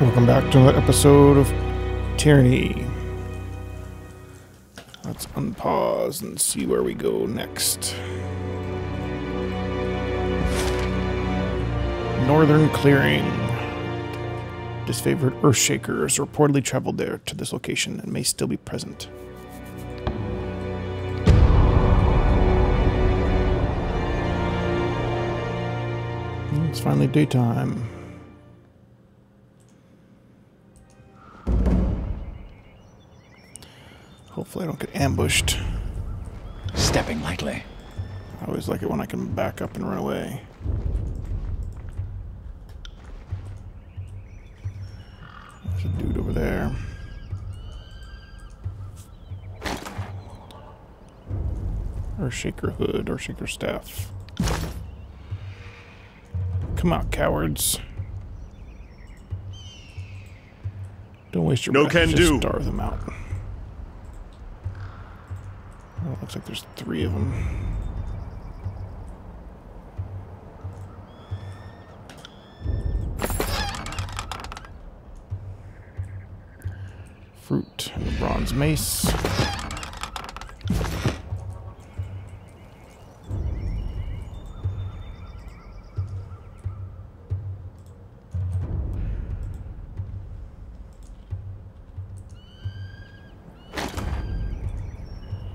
Welcome back to another episode of Tyranny. Let's unpause and see where we go next. Northern Clearing. Disfavored Earthshakers reportedly traveled there to this location and may still be present. It's finally daytime. Hopefully I don't get ambushed. Stepping lightly. I always like it when I can back up and run away. There's a dude over there. Earthshaker hood, Earthshaker staff. Come out, cowards. Don't waste your breath. Just starve them out. Oh, it looks like there's 3 of them. Fruit and a bronze mace.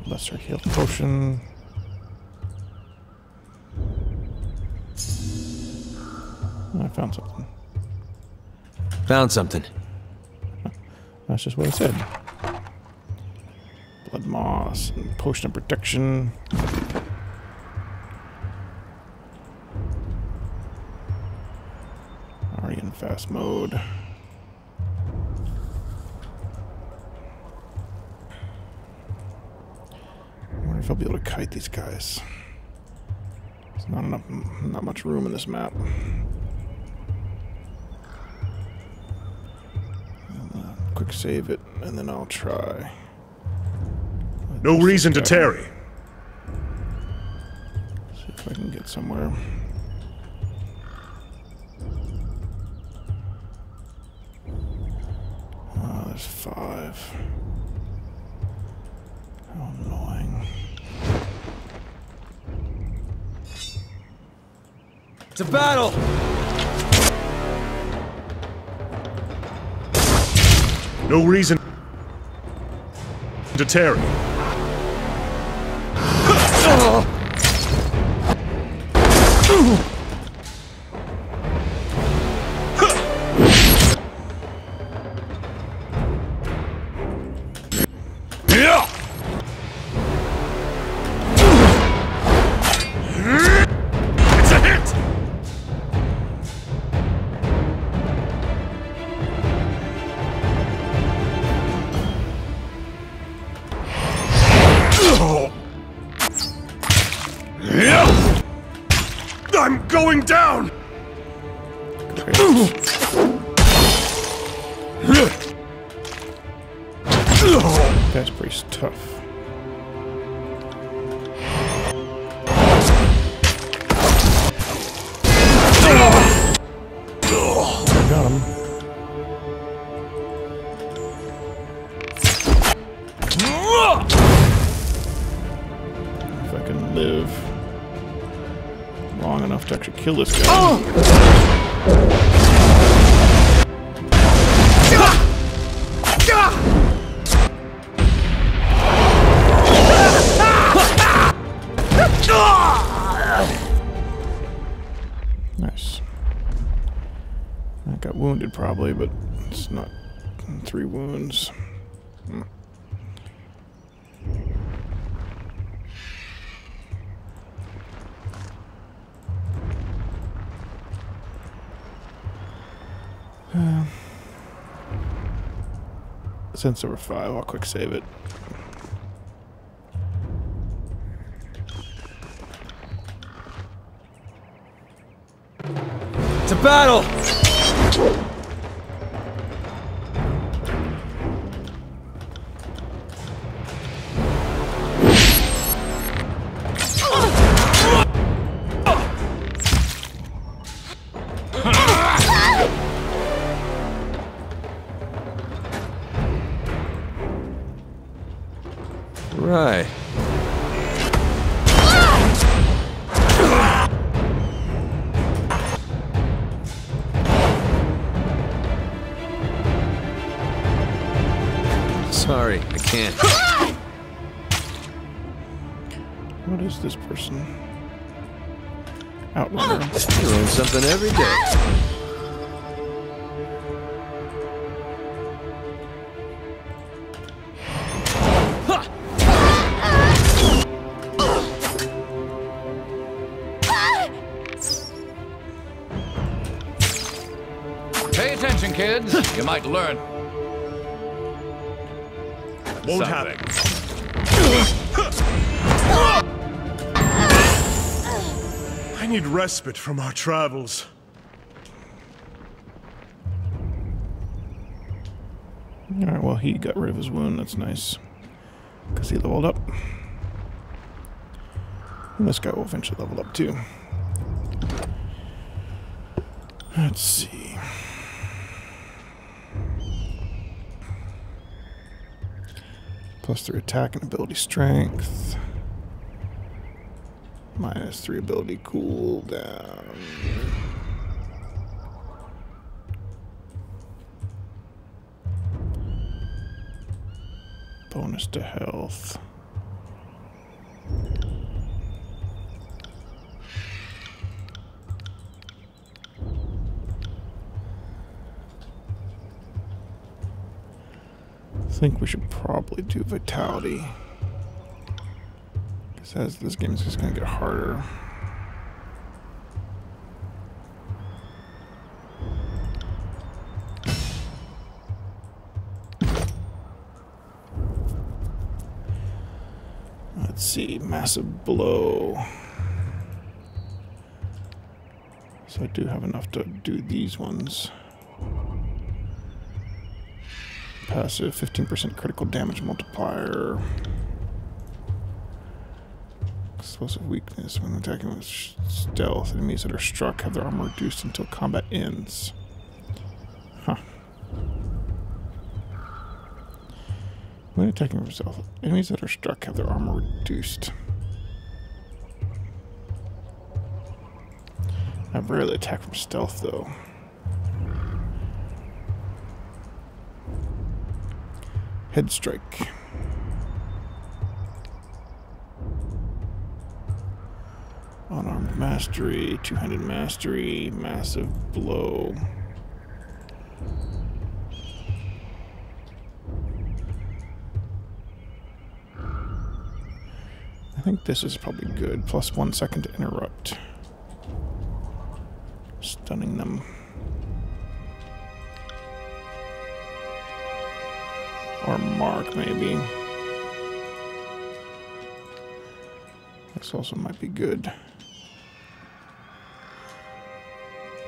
Lesser health potion. Oh, I found something. Found something. That's just what I said. Blood moss and potion of protection. Already in fast mode. I wonder if I'll be able to kite these guys. There's not much room in this map. Quick save it, and then I'll try. No reason to tarry. See if I can get somewhere. Oh, there's 5. How annoying. It's a battle! No reason to tarry. It's a hit! I'm going down! That's pretty tough. Got him. If I can live long enough to actually kill this guy. Nice. I got wounded probably, but it's not 3 wounds. Since there were 5, I'll quick save it. It's a battle! Right. Sorry, I can't. What is this person? Outrunner. You learn something every day. Pay attention, kids. You might learn. Won't something. happen. I need respite from our travels. Alright, well, he got rid of his wound. That's nice. Because he leveled up. And this guy will eventually level up too. Let's see. +3 attack and ability strength. -3 ability cooldown. Bonus to health. I think we should probably do vitality. Because as this game is just going to get harder. Let's see, massive blow. So I do have enough to do these ones. Passive, 15% critical damage multiplier. Explosive weakness. When attacking with stealth, enemies that are struck have their armor reduced until combat ends. Huh. When attacking with stealth, enemies that are struck have their armor reduced. I rarely attack from stealth, though. Head strike. Unarmed mastery, two-handed mastery, massive blow. I think this is probably good. +1 second to interrupt. Stunning them. Or mark, maybe. This also might be good.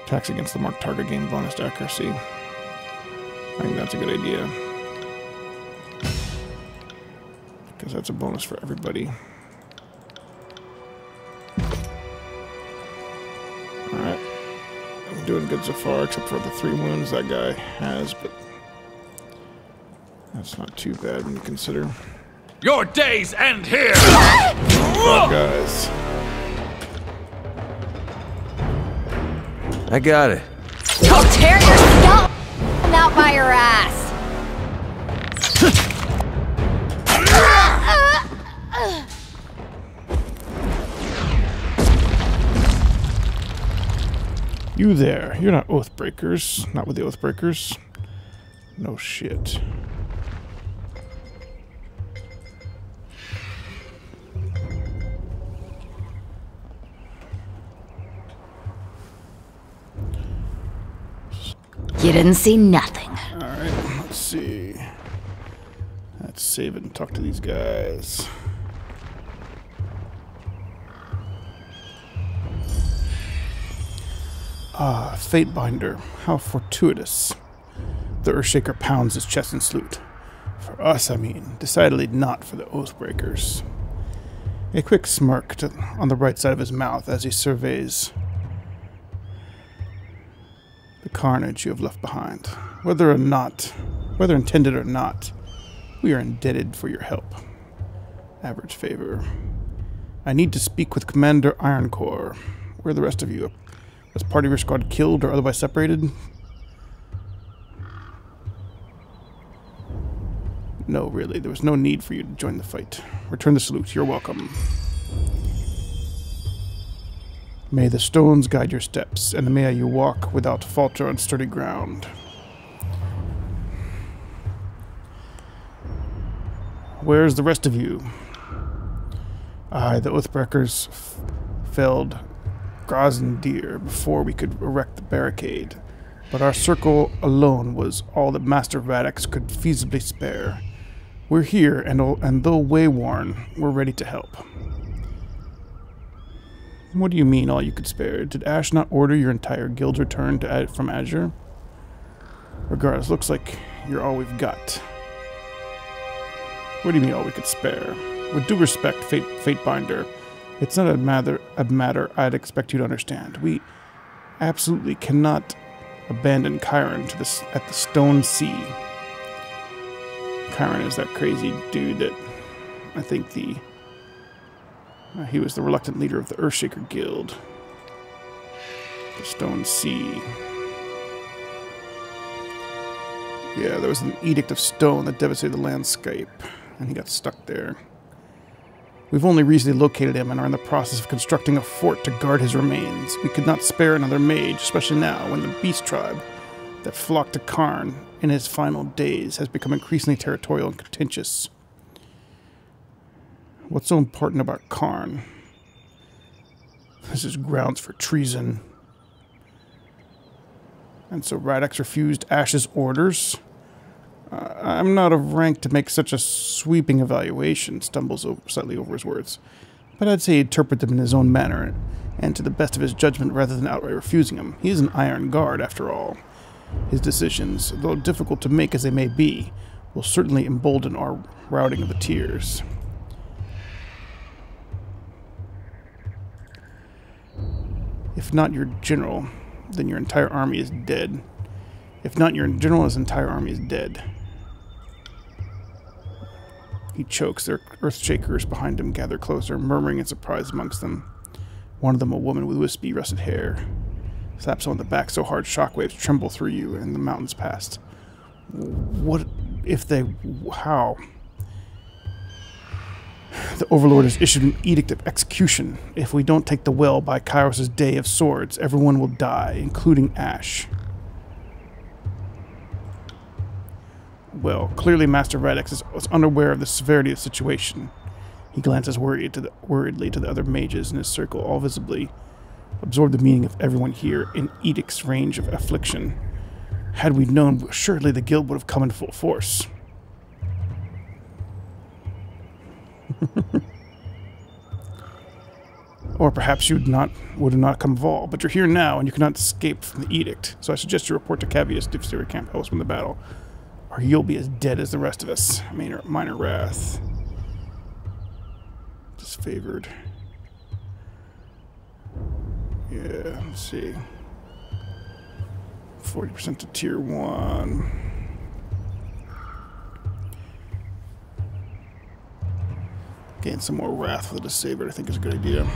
Attacks against the marked target gain bonus to accuracy. I think that's a good idea. Because that's a bonus for everybody. Alright. I'm doing good so far, except for the 3 wounds that guy has, but that's not too bad when you consider. Your days end here! Oh, guys. I got it. I'll tear your skeleton out by your ass! You there. You're not Oathbreakers. Not with the Oathbreakers. No shit. You didn't see nothing. Alright, let's see. Let's save it and talk to these guys. Ah, Fatebinder. How fortuitous. The Earthshaker pounds his chest in salute. For us, I mean. Decidedly not for the Oathbreakers. A quick smirk on the right side of his mouth as he surveys the carnage you have left behind. Whether intended or not, we are indebted for your help. Average favor. I need to speak with Commander Ironcore. Where are the rest of you? Was part of your squad killed or otherwise separated? No, really. There was no need for you to join the fight. Return the salute. You're welcome. May the stones guide your steps, and may you walk without falter on sturdy ground. Where's the rest of you? Aye, the Oathbreakers felled Grazendir before we could erect the barricade, but our circle alone was all that Master Radix could feasibly spare. We're here, and though wayworn, we're ready to help. What do you mean, all you could spare? Did Ash not order your entire guild return from Azure? Regardless, looks like you're all we've got. What do you mean, all we could spare? With due respect, Fatebinder, it's not a matter I'd expect you to understand. We absolutely cannot abandon Chiron at the Stone Sea. Chiron is that crazy dude that I think he was the reluctant leader of the Earthshaker Guild. The Stone Sea. Yeah, there was an edict of stone that devastated the landscape, and he got stuck there. We've only recently located him and are in the process of constructing a fort to guard his remains. We could not spare another mage, especially now when the beast tribe that flocked to Karn in his final days has become increasingly territorial and contentious. What's so important about Karn? This is grounds for treason. And so Radix refused Ash's orders. I'm not of rank to make such a sweeping evaluation, stumbles slightly over his words. But I'd say interpret them in his own manner, and to the best of his judgment rather than outright refusing them. He is an Iron Guard, after all. His decisions, though difficult to make as they may be, will certainly embolden our routing of the tiers. If not your general, then your entire army is dead. If not your general, his entire army is dead. He chokes. Their Earthshakers behind him gather closer, murmuring in surprise amongst them. One of them, a woman with wispy, russet hair, slaps on the back so hard shockwaves tremble through you and the mountains past. What if they... How? The Overlord has issued an edict of execution. If we don't take the well by Kairos' Day of Swords, everyone will die, including Ash. Well, clearly Master Radix was unaware of the severity of the situation. He glances worriedly to the other mages in his circle, all visibly absorb the meaning of everyone here in Edict's range of affliction. Had we known, surely the guild would have come in full force. Or perhaps you would have not come of all, but you're here now, and you cannot escape from the edict. So I suggest you report to Cavius Disfavored Camp House from the battle, or you'll be as dead as the rest of us. Minor wrath. Disfavored. Yeah, let's see. 40% to tier 1. Gain some more wrath with the Disfavored, I think is a good idea.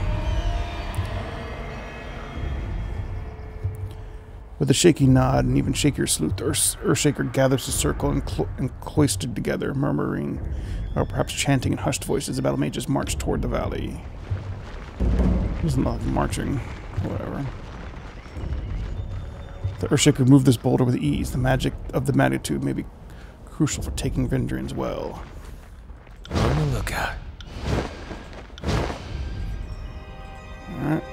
With a shaky nod and even shakier salute, the Earthshaker gathers a circle and cloistered together, murmuring, or perhaps chanting in hushed voices. The battle mages march toward the valley. There's not marching, whatever. The Earthshaker moved this boulder with ease. The magic of the magnitude may be crucial for taking Vendrian's well. On the lookout. Alright.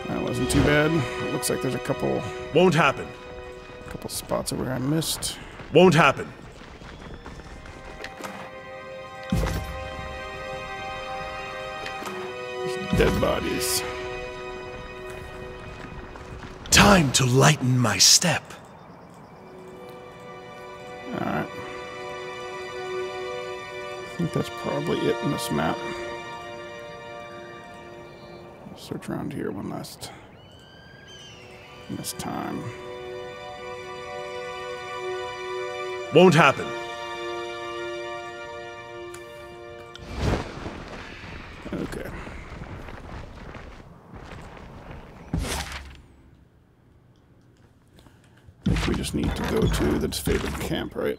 That wasn't too bad. It looks like there's a couple... Won't happen. Couple spots over here I missed. Won't happen. Dead bodies. Time to lighten my step. Alright. I think that's probably it in this map. I'll search around here one last time. Won't happen. We just need to go to the Disfavored camp, right?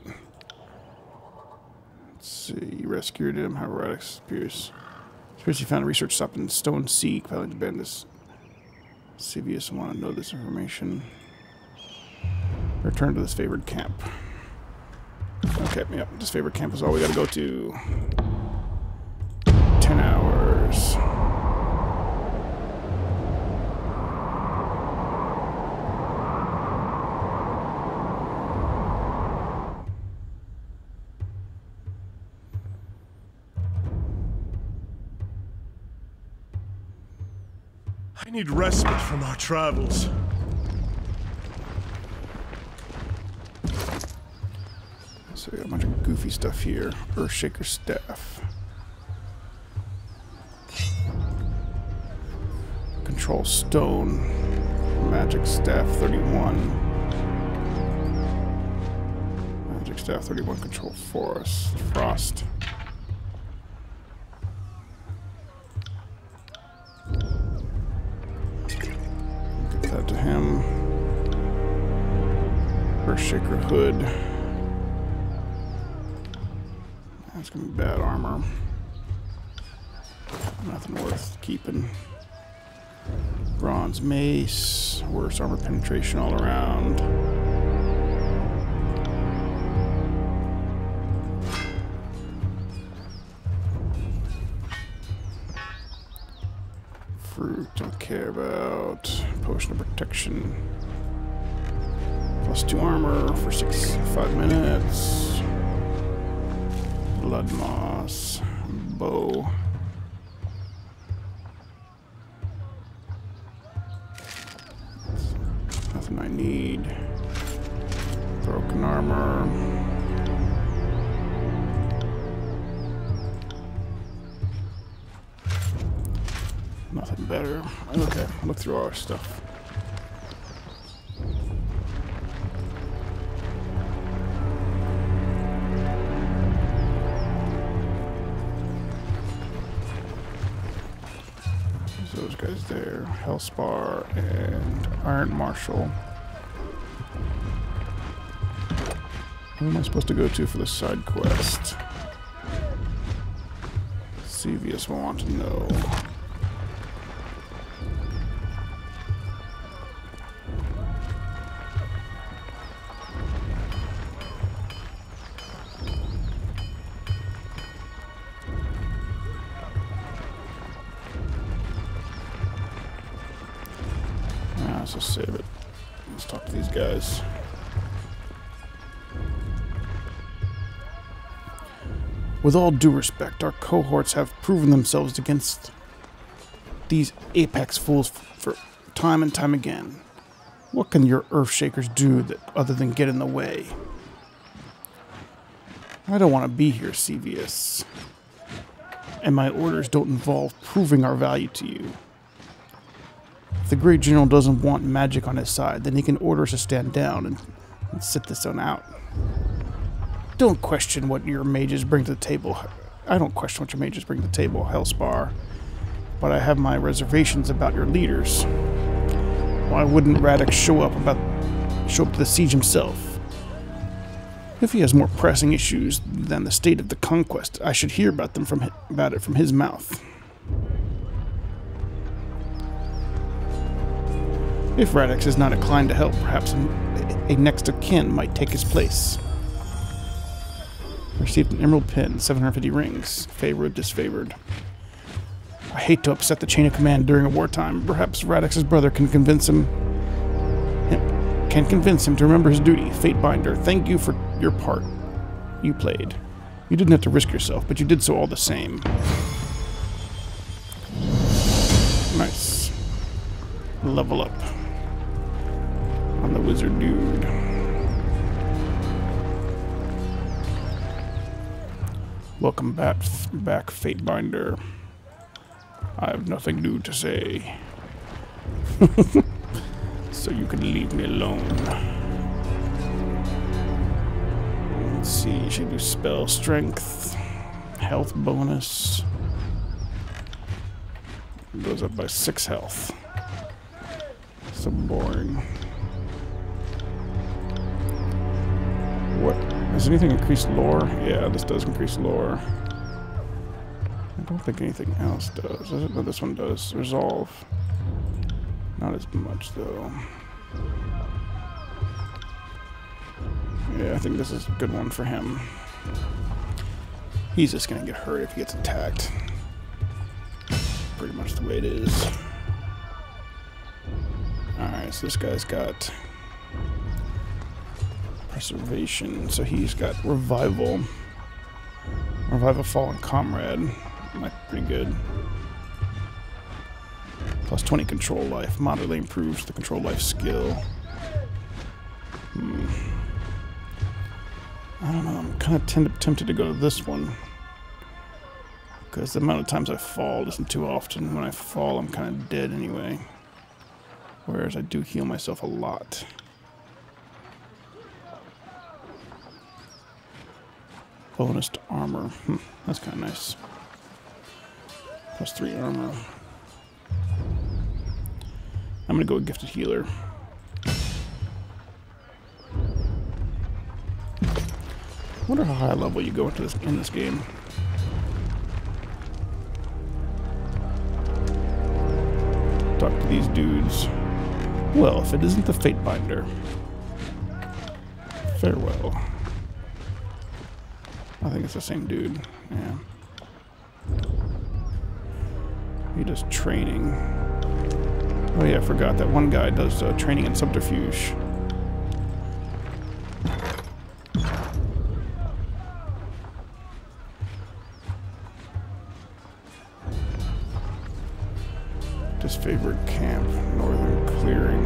Let's see. Rescued him. How Radix appears. He found a research stop in Stone Sea, compelling to ban this. CVS want to know this information. Return to this favored camp. Okay, yep, this favored camp is all we gotta go to. 10 hours. I need respite from our travels. So we got a bunch of goofy stuff here. Earthshaker staff. Control stone. Magic staff 31. Magic staff 31. Control forest. Frost. Get that to him. Earthshaker hood. That's gonna be bad armor. Nothing worth keeping. Bronze mace. Worse armor penetration all around. Fruit, don't care about. Potion of protection. +2 armor for 5 minutes. Blood moss, bow. Nothing I need. Broken armor. Nothing better. Okay, look through our stuff. Those guys there, Hellspar and Iron Marshal. Who am I supposed to go to for the side quest? CVS will want to know. So save it. Let's talk to these guys. With all due respect, our cohorts have proven themselves against these apex fools for time and time again. What can your Earthshakers do other than get in the way? I don't want to be here, CVS. And my orders don't involve proving our value to you. If the Great General doesn't want magic on his side, then he can order us to stand down and sit this one out. Don't question what your mages bring to the table. I don't question what your mages bring to the table, Hellspar. But I have my reservations about your leaders. Why wouldn't Radix show up to the siege himself? If he has more pressing issues than the state of the conquest, I should hear about it from his mouth. If Radix is not inclined to help, perhaps a next of kin might take his place. Received an emerald pin, 750 rings. Favored, disfavored. I hate to upset the chain of command during a wartime. Perhaps Radix's brother can convince him to remember his duty. Fatebinder, thank you for your part you played. You didn't have to risk yourself, but you did so all the same. Nice. Level up on the wizard dude. Welcome back, Fatebinder. I have nothing new to say. So you can leave me alone. Let's see, she do spell strength, health bonus. Goes up by 6 health. So boring. What? Does anything increase lore? Yeah, this does increase lore. I don't think anything else does. Does it? No, this one does. Resolve. Not as much, though. Yeah, I think this is a good one for him. He's just gonna get hurt if he gets attacked. Pretty much the way it is. Alright, so this guy's got preservation, so he's got revival. Revive a fallen comrade. Might be pretty good. Plus 20 control life. Moderately improves the control life skill. I don't know, I'm kind of tempted to go to this one. Because the amount of times I fall isn't too often. When I fall, I'm kind of dead anyway. Whereas I do heal myself a lot. Bonus to armor. That's kind of nice. Plus 3 armor. I'm going to go with Gifted Healer. I wonder how high level you go into this in this game. Talk to these dudes. Well, if it isn't the Fatebinder. Farewell. I think it's the same dude. Yeah. He does training. Oh yeah, I forgot that one guy does training in subterfuge. Disfavored camp, northern clearing.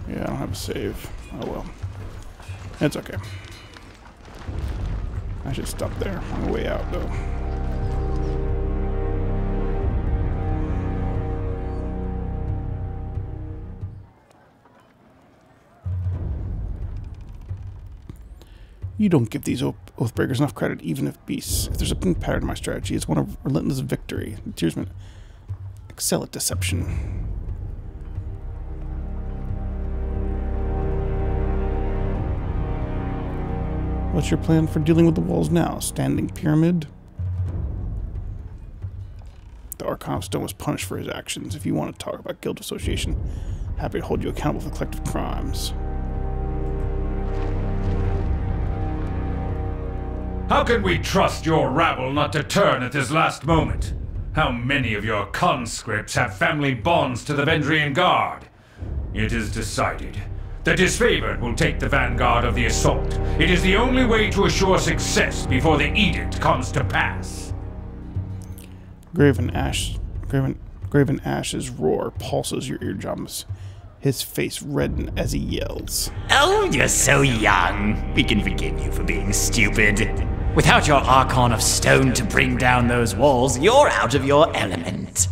Yeah, I don't have a save. Oh well. It's okay. I should stop there on the way out, though. You don't give these Oathbreakers enough credit, even if beasts. If there's a pattern in my strategy, it's one of relentless victory. The Tearsmen excel at deception. What's your plan for dealing with the walls now? Standing pyramid? The Archon of Stone was punished for his actions. If you want to talk about guild association, happy to hold you accountable for collective crimes. How can we trust your rabble not to turn at this last moment? How many of your conscripts have family bonds to the Vendrian Guard? It is decided. The Disfavored will take the vanguard of the assault. It is the only way to assure success before the edict comes to pass. Graven Ash's roar pulses your eardrums. His face reddens as he yells. Oh, you're so young. We can forgive you for being stupid. Without your Archon of Stone to bring down those walls, you're out of your element.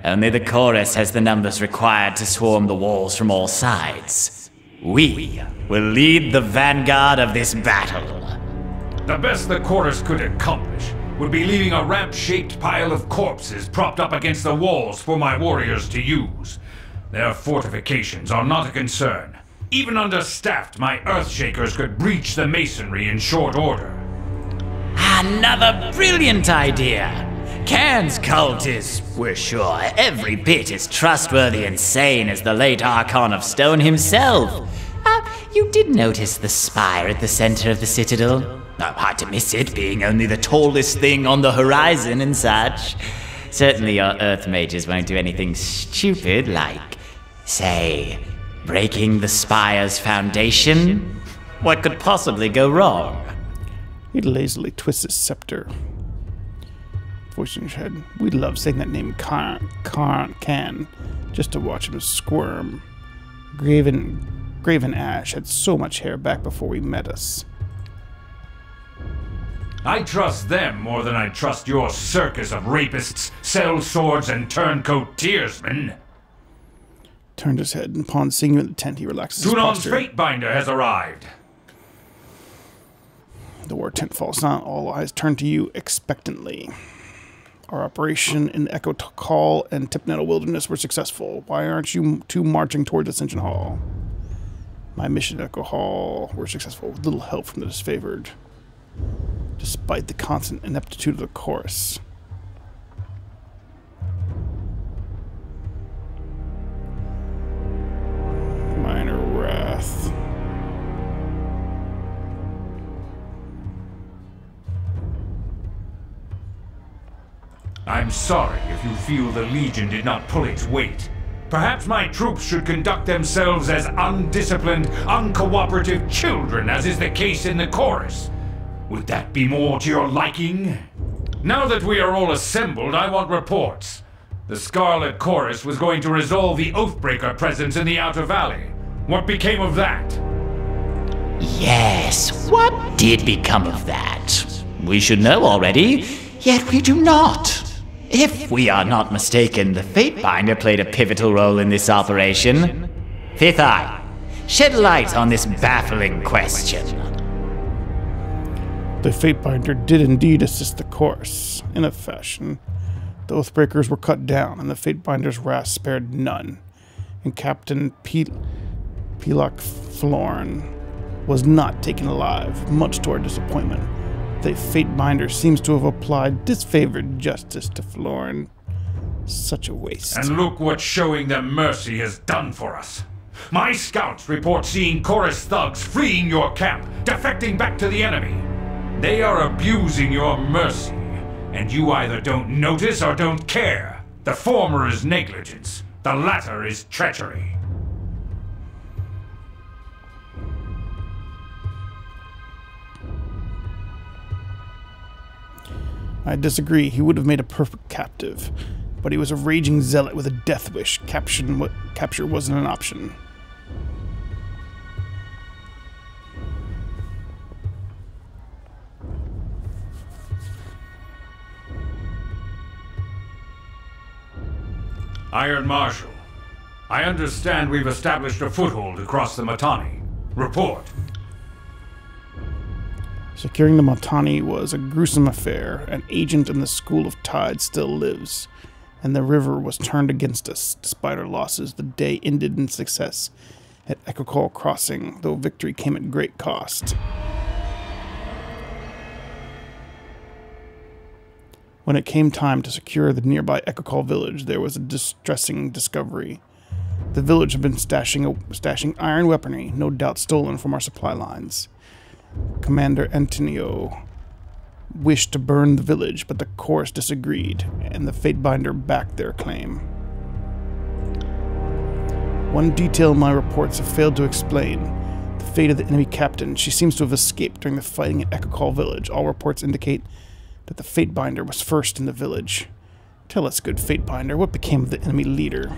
Only the chorus has the numbers required to swarm the walls from all sides. We will lead the vanguard of this battle. The best the chorus could accomplish would be leaving a ramp-shaped pile of corpses propped up against the walls for my warriors to use. Their fortifications are not a concern. Even understaffed, my Earthshakers could breach the masonry in short order. Another brilliant idea! Cairn's cult is, we're sure, every bit as trustworthy and sane as the late Archon of Stone himself. You did notice the spire at the center of the citadel? Hard to miss it, being only the tallest thing on the horizon and such. Certainly your Earth mages won't do anything stupid like, say, breaking the spire's foundation? What could possibly go wrong? He lazily twists his scepter. Voice in his head. We love saying that name can, just to watch him squirm. Graven Ash had so much hair back before we met us. I trust them more than I trust your circus of rapists, sellswords, and turncoat tearsmen. Turned his head, and upon seeing you in the tent, he relaxes his Tunon's posture. Fatebinder has arrived. The war tent falls down. All eyes turn to you expectantly. Our operation in the Echo Call and Tipnettle Wilderness were successful. Why aren't you two marching towards Ascension Hall? My mission at Echo Hall were successful with little help from the Disfavored, despite the constant ineptitude of the chorus. Minor wrath. I'm sorry if you feel the Legion did not pull its weight. Perhaps my troops should conduct themselves as undisciplined, uncooperative children as is the case in the chorus. Would that be more to your liking? Now that we are all assembled, I want reports. The Scarlet Chorus was going to resolve the Oathbreaker presence in the Outer Valley. What became of that? Yes, what did become of that? We should know already, yet we do not. If we are not mistaken, the Fatebinder played a pivotal role in this operation. Fifth Eye, shed light on this baffling question. The Fatebinder did indeed assist the chorus, in a fashion. The Oathbreakers were cut down, and the Fatebinder's wrath spared none. And Captain Pilak Florn was not taken alive, much to our disappointment. The Fatebinder seems to have applied disfavored justice to Florn. Such a waste. And look what showing them mercy has done for us. My scouts report seeing chorus thugs fleeing your camp, defecting back to the enemy. They are abusing your mercy, and you either don't notice or don't care. The former is negligence, the latter is treachery. I disagree. He would have made a perfect captive, but he was a raging zealot with a death wish. Capture wasn't an option. Iron Marshal, I understand we've established a foothold across the Matani. Report. Securing the Matani was a gruesome affair. An agent in the School of Tide still lives, and the river was turned against us. Despite our losses, the day ended in success at Echo Call Crossing, though victory came at great cost. When it came time to secure the nearby Echo Call village, there was a distressing discovery. The village had been stashing iron weaponry, no doubt stolen from our supply lines. Commander Antonio wished to burn the village, but the chorus disagreed, and the Fatebinder backed their claim. One detail my reports have failed to explain: the fate of the enemy captain. She seems to have escaped during the fighting at Echo Call village. All reports indicate that the Fatebinder was first in the village. Tell us, good Fatebinder, what became of the enemy leader?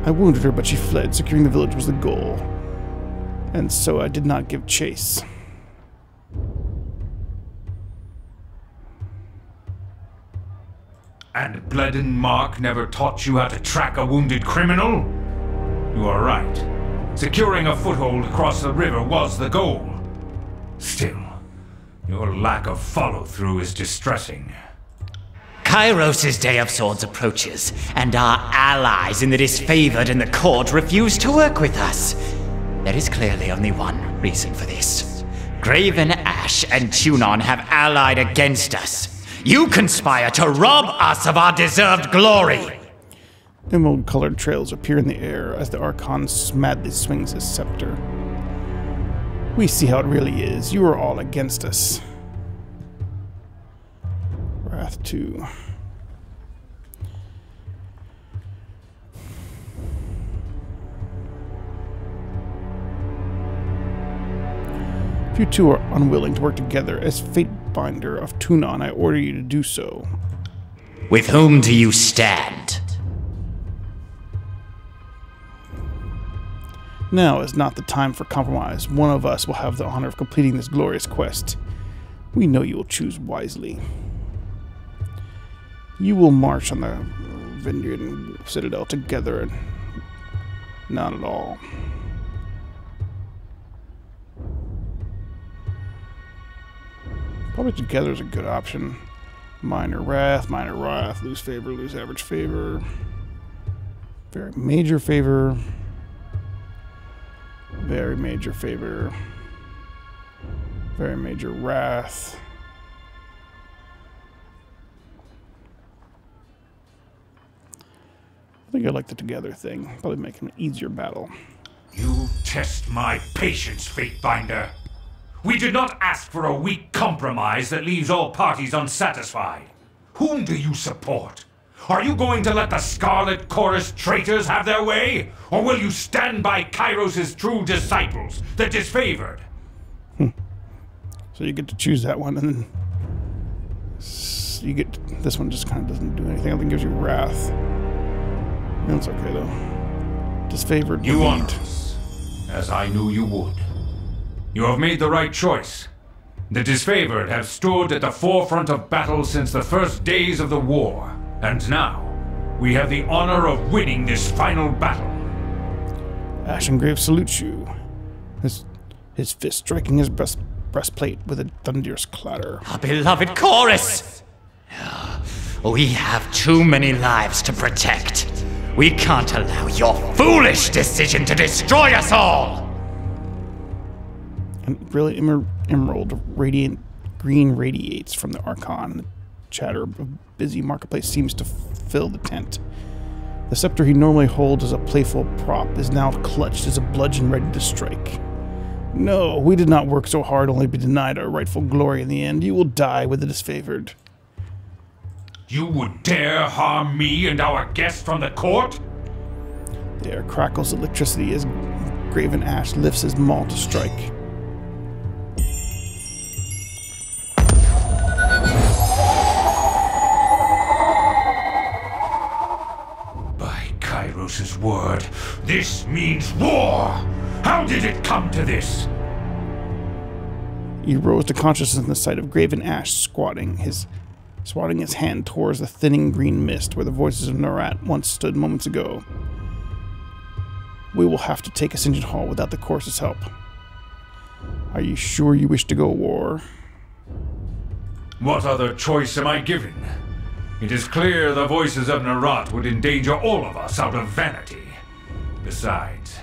I wounded her, but she fled. Securing the village was the goal, and so I did not give chase. And Bledden Mark never taught you how to track a wounded criminal? You are right. Securing a foothold across the river was the goal. Still, your lack of follow-through is distressing. Kairos' Day of Swords approaches, and our allies in the Disfavored and the court refuse to work with us. There is clearly only one reason for this. Graven Ash and Tunon have allied against us. You conspire to rob us of our deserved glory! Emerald-colored trails appear in the air as the Archon madly swings his scepter. We see how it really is. You are all against us. Wrath 2. If you two are unwilling to work together as Fatebinder of Tunon, I order you to do so. With whom do you stand? Now is not the time for compromise. One of us will have the honor of completing this glorious quest. We know you will choose wisely. You will march on the Vendrian Citadel together, and not at all. Probably together is a good option. Minor wrath, lose favor, lose average favor. Very major favor. Very major favor. Very major wrath. I think I like the together thing. Probably make an easier battle. You test my patience, Fatebinder. We did not ask for a weak compromise that leaves all parties unsatisfied. Whom do you support? Are you going to let the Scarlet Chorus traitors have their way? Or will you stand by Kairos' true disciples, the Disfavored? So you get to choose that one, and then you get this one. Just kind of doesn't do anything. I think it gives you wrath. That's okay though. Disfavored. You honor us, as I knew you would. You have made the right choice. The Disfavored have stood at the forefront of battle since the first days of the war, and now we have the honor of winning this final battle. Ashengrave salutes you. His fist striking his breastplate with a thunderous clatter. Our beloved chorus! We have too many lives to protect. We can't allow your foolish decision to destroy us all! And really, emerald radiant green radiates from the Archon. The chatter of busy marketplace seems to fill the tent. The scepter he normally holds as a playful prop is now clutched as a bludgeon ready to strike. No, we did not work so hard only to be denied our rightful glory in the end. You will die with the Disfavored. You would dare harm me and our guest from the court? The air crackles electricity as Graven Ash lifts his maul to strike. By Kairos' word, this means war! How did it come to this? He rose to consciousness in the sight of Graven Ash swatting his hand towards the thinning green mist where the voices of Narat once stood moments ago. We will have to take Ascension Hall without the Chorus's help. Are you sure you wish to go war? What other choice am I given? It is clear the voices of Narat would endanger all of us out of vanity. Besides,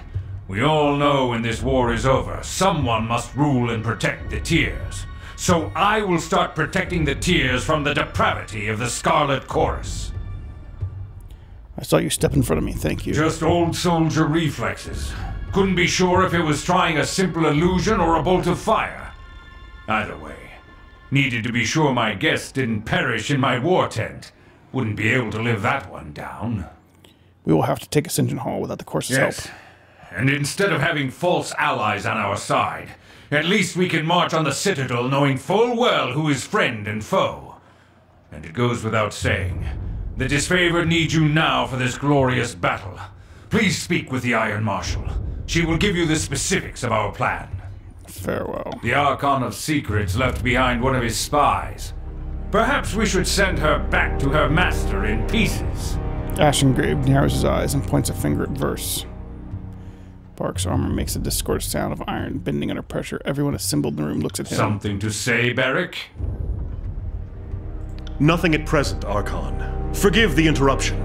we all know when this war is over, someone must rule and protect the Tears. So I will start protecting the Tears from the depravity of the Scarlet Chorus. I saw you step in front of me, thank you. Just old soldier reflexes. Couldn't be sure if it was trying a simple illusion or a bolt of fire. Either way, needed to be sure my guests didn't perish in my war tent. Wouldn't be able to live that one down. We will have to take Ascension Hall without the Chorus's help. And instead of having false allies on our side, at least we can march on the Citadel knowing full well who is friend and foe. And it goes without saying, the Disfavored needs you now for this glorious battle. Please speak with the Iron Marshal. She will give you the specifics of our plan. Farewell. The Archon of Secrets left behind one of his spies. Perhaps we should send her back to her master in pieces. Ashengrave narrows his eyes and points a finger at Verse. Bark's armor makes a discordant sound of iron bending under pressure. Everyone assembled in the room looks at him. Something to say, Barrick? Nothing at present, Archon. Forgive the interruption.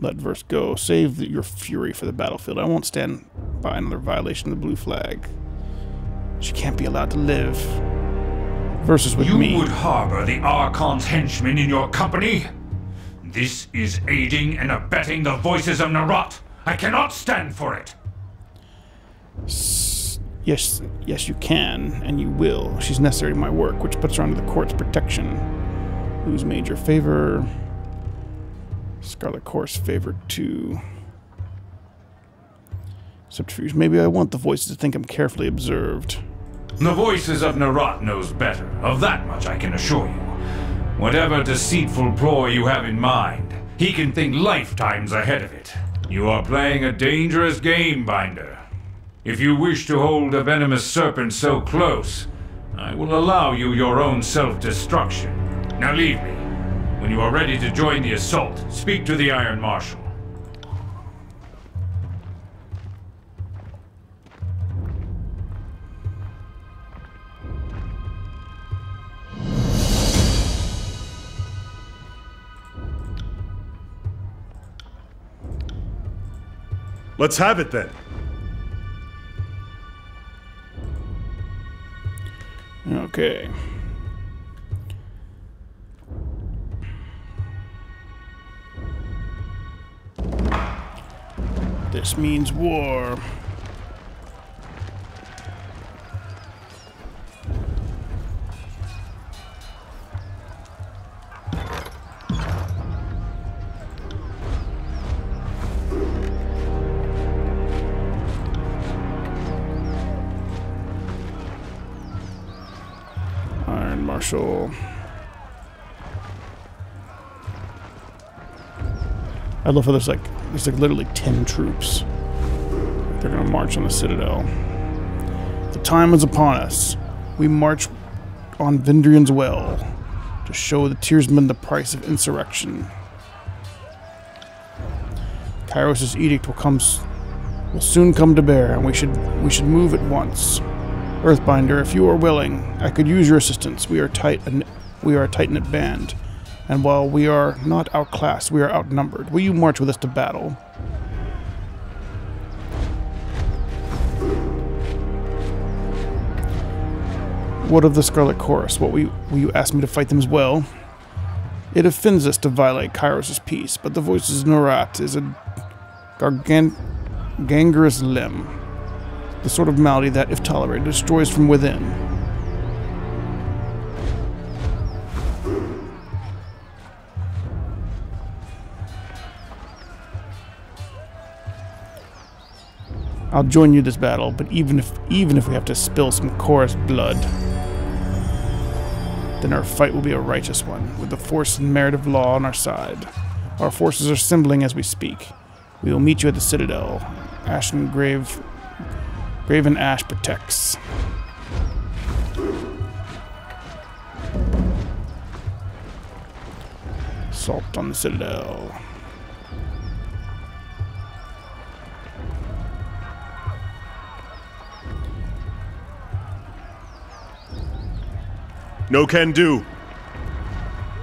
Let Verse go. Save your fury for the battlefield. I won't stand by another violation of the blue flag. She can't be allowed to live. Verse is with me. You would harbor the Archon's henchmen in your company? This is aiding and abetting the voices of Narat. I cannot stand for it. Yes, you can, and you will. She's necessary to my work, which puts her under the court's protection. Lose major favor. Scarlet Chorus favored 2. Subterfuge. Maybe I want the voices to think I'm carefully observed. The voices of Narat knows better. Of that much I can assure you. Whatever deceitful ploy you have in mind, he can think lifetimes ahead of it. You are playing a dangerous game, Binder. If you wish to hold a venomous serpent so close, I will allow you your own self-destruction. Now leave me. When you are ready to join the assault, speak to the Iron Marshal. Let's have it then. Okay. This means war. Iron Marshal. I love how there's like literally 10 troops. They're gonna march on the Citadel. The time is upon us. We march on Vendrian's Well to show the Tearsmen the price of insurrection. Kairos' edict will soon come to bear, and we should move at once. Earthbinder, if you are willing, I could use your assistance. We are a tight-knit band, and while we are not outclassed, we are outnumbered. Will you march with us to battle? What of the Scarlet Chorus? Will you ask me to fight them as well? It offends us to violate Kairos' peace, but the voices of Norat is a gangrenous limb. The sort of malady that, if tolerated, destroys from within. I'll join you in this battle, but even if we have to spill some chorus blood, then our fight will be a righteous one, with the force and merit of law on our side. Our forces are assembling as we speak. We will meet you at the Citadel. Graven Ash protects. Assault on the Citadel. No can do.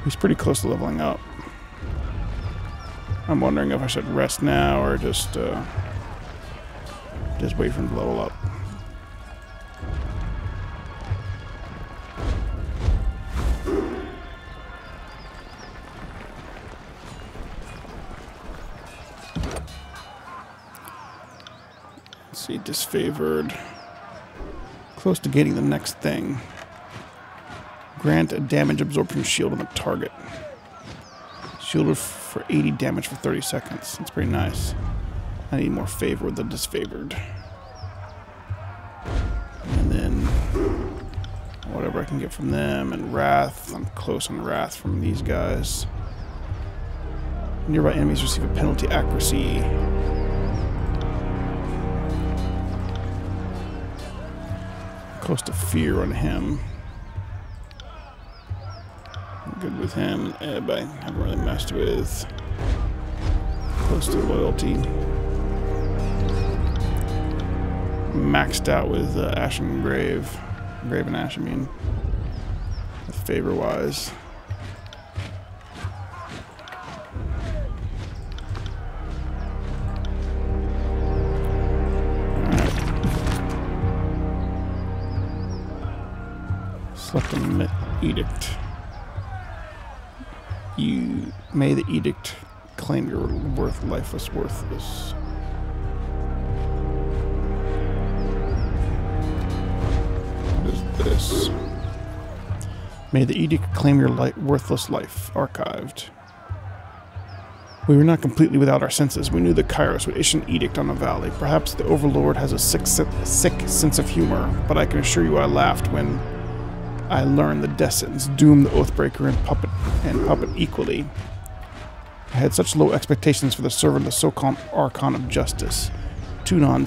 He's pretty close to leveling up. I'm wondering if I should rest now or just wait for him to level up. Let's see, Disfavored. Close to getting the next thing. Grant a damage absorption shield on the target. Shielded for 80 damage for 30 seconds. That's pretty nice. I need more favor with the Disfavored. And then whatever I can get from them, and Wrath. I'm close on Wrath from these guys. Nearby enemies receive a penalty accuracy. Close to Fear on him. I'm good with him. Ebb I haven't really messed with. Close to Loyalty. Maxed out with Ashen Grave. Graven Ash, I mean. Favor-wise. Select an edict. You may the edict claim your worthless. What is this? May the edict claim your worthless life. Archived. We were not completely without our senses. We knew that Kairos would issue an edict on the valley. Perhaps the Overlord has a sick sense of humor, but I can assure you I laughed when I learned the death sentence doomed the Oathbreaker and Puppet equally. I had such low expectations for the servant of the so-called Archon of Justice. Tunon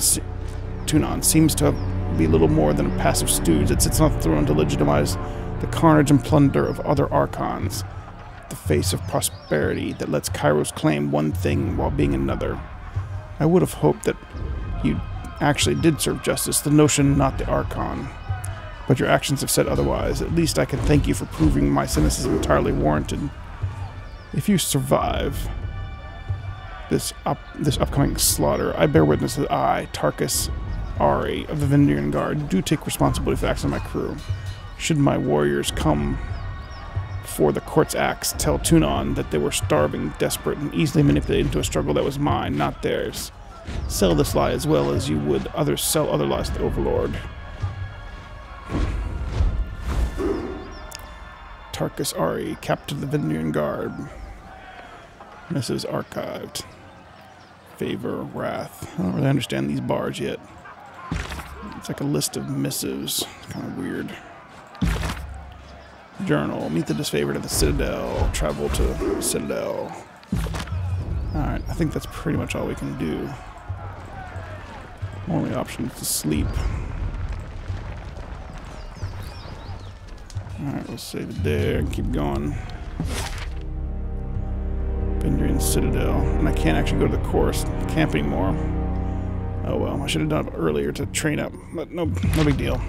seems to be little more than a passive stooge that sits on the throne to legitimize the carnage and plunder of other Archons. The face of prosperity that lets Kairos claim one thing while being another. I would have hoped that you actually did serve justice, the notion, not the Archon. But your actions have said otherwise. At least I can thank you for proving my cynicism entirely warranted. If you survive, this upcoming slaughter, I bear witness that I, Tarkus Ari of the Vendrian Guard, do take responsibility for the acts of my crew. Should my warriors come before the court's axe, tell Tunon that they were starving, desperate, and easily manipulated into a struggle that was mine, not theirs. Sell this lie as well as you would others sell other lies to the Overlord. Tarkus Ari, Captain of the Vendrian Guard. This is archived. Favor, wrath. I don't really understand these bars yet. It's like a list of missives. It's kind of weird. Journal. Meet the Disfavored at the Citadel. Travel to the Citadel. Alright, I think that's pretty much all we can do. Only option is to sleep. Alright, we'll save it there and keep going. Vendrian Citadel. And I can't actually go to the course camp anymore. Oh well, I should have done it earlier to train up, but no big deal.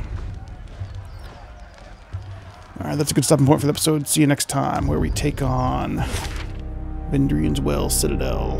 Alright, that's a good stopping point for the episode. See you next time, where we take on Vendrian's Well Citadel.